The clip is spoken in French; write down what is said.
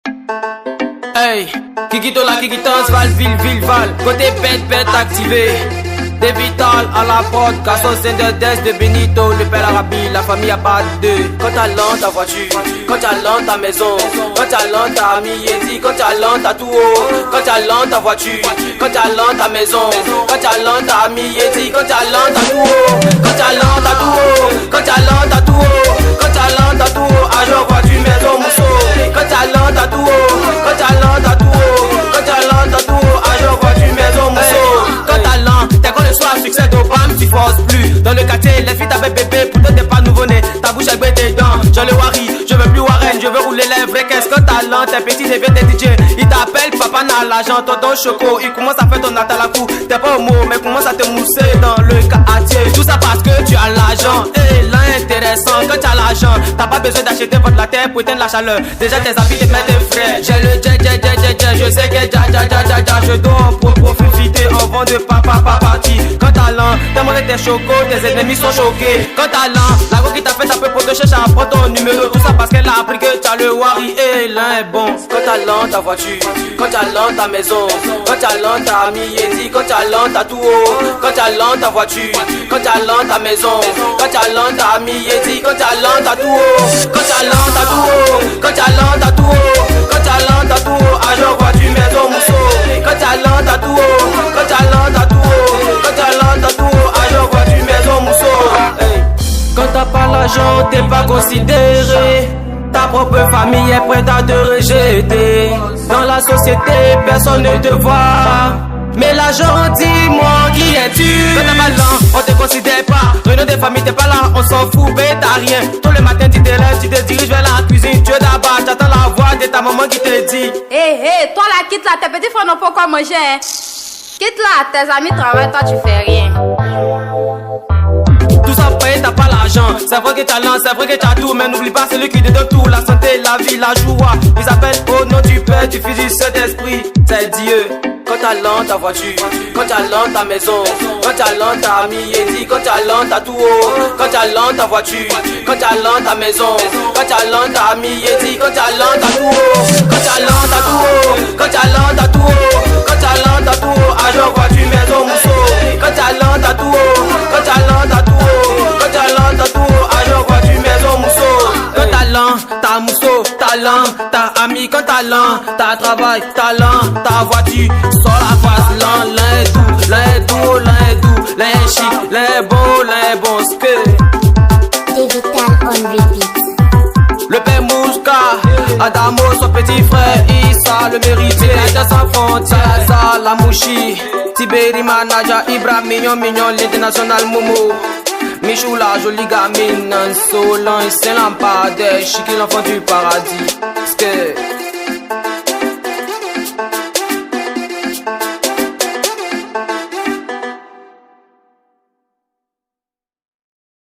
Hey, Kikito la Kikitance, Val, ville, Val. Côté bête activé. Des Vital à la prod, Casson Saint-Denis de Benito, le père Arabi, la famille a pas de deux. Quand t'as l'an ta voiture, quand t'as l'an ta maison, quand t'as l'an ta Yeti, quand t'as l'an ta tout haut, quand t'as l'an ta voiture, quand t'as l'an ta maison, quand t'as l'an ta Yeti, quand t'as l'an ta tout haut, quand t'as l'an ta tout haut, quand t'as l'an ta tout haut, quand t'as l'an ta tout haut, agent voiture, maison, mousseau, quand t'as l'an ta tout haut, quand t'as l'an ta tout haut, quand t'as l'an ta tout haut, agent voiture, maison, mousseau, quand t'as l'an, t'es quand le soir, succès d'Obama, tu forces plus. Dans le quartier, les filles t'avaient bébé, pour toi t'es pas nouveau-né. Ta bouche avec tes dents, je le Wari, je veux plus Warren, je veux rouler les vrais caisses. Quand t'as l'an, t'es petit, deviens des DJ. Il t'appelle, papa n'a l'argent, tonton choco. Il commence à faire ton natal à coup. T'es pas homo, mais commence à te mousser dans le quartier. Tout ça parce que tu as l'argent. Et l'intéressant, quand tu as l'argent, t'as pas besoin d'acheter votre la terre pour éteindre la chaleur. Déjà tes habits, tes pères, tes frères. J'ai le je sais que je dois en profiter en vent de papa parti. Quand t'as l'an, t'as mangé tes chocos, tes ennemis sont choqués. Quand t'as l'an, la go qui t'a fait taper pour te chercher à prendre ton numéro. Tout ça parce qu'elle a appris que t'as le Wari et l'un est bon. Quand t'as l'an, ta voiture, quand t'as l'an, ta maison, quand t'as l'an, ta Yeti, quand t'as l'an, ta tout haut, quand t'as l'an, ta voiture, quand t'as l'an, ta maison, quand t'as l'an, ta Yeti, quand t'as l'an, ta tout haut, quand t'as l'an, ta tout haut, quand t'as l'an, ta tout haut, quand t'as l'an, ta tout haut, agent voiture, maison, mousseau, quand t'as l'an, ta tout haut, quand t'as l'an, ta tout haut, quand t'as l'an, ta tout haut, agent voiture, maison, mousseau. Quand t'as pas l'argent, t'es pas considéré. Ta propre famille est prête à te rejeter. Dans la société, personne ne te voit. Mais l'argent, dis-moi qui es-tu? Quand t'as pas l'argent, on te considère pas. Réunion des familles, t'es pas là, on s'en fout, mais t'as rien. Tout le matin, tu te lèves, tu te diriges vers la cuisine. Tu es d'abord, t'attends la voix de ta maman qui te dit: Hé, toi là, quitte là, tes petits frères n'ont pas quoi manger. Hein. Quitte là, tes amis travaillent, toi tu fais rien. Tout ça paye, t'as pas l'argent. C'est vrai que t'as l'an, c'est vrai que t'as tout. Mais n'oublie pas celui qui te donne tout. La santé, la vie, la joie. Ils appellent au nom du Père, du Fils, du Saint-Esprit. C'est Dieu. Quand t'as l'an, ta voiture, quand t'as l'an, ta maison, quand t'as l'an, ta Yeti, quand t'as l'an, ta tout haut, quand t'as l'an, ta voiture, quand t'as l'an, ta maison, quand t'as l'an, ta Yeti, quand t'as l'an, ta tout haut, quand t'as l'an, ta tout haut, quand t'as l'an, ta tout haut, quand t'as l'an, ta tout haut, agent voiture, maison, mousseau, quand t'as l'an, ta tout haut, quand t'as l'an, ta tout haut, quand t'as l'an, ta tout haut, agent voiture, maison, mousseau, quand t'as l'an, ta mousseau, ta l'an, ta ami, quand t'as l'an, ta travail, ta l'an, ta voiture. Sur la face, l'un est doux, l'un est chic, l'un est bon, ce que Des Vital on repeat. le père Mouska, Adamo, son petit frère Issa, le mérité, la sans frontières, ça, la mouchi, Tiberi Manaja, Ibra, mignon, l'international Momo, Michou, la jolie gamine, insolent, c'est lampadaire, chic, l'enfant du paradis, ce que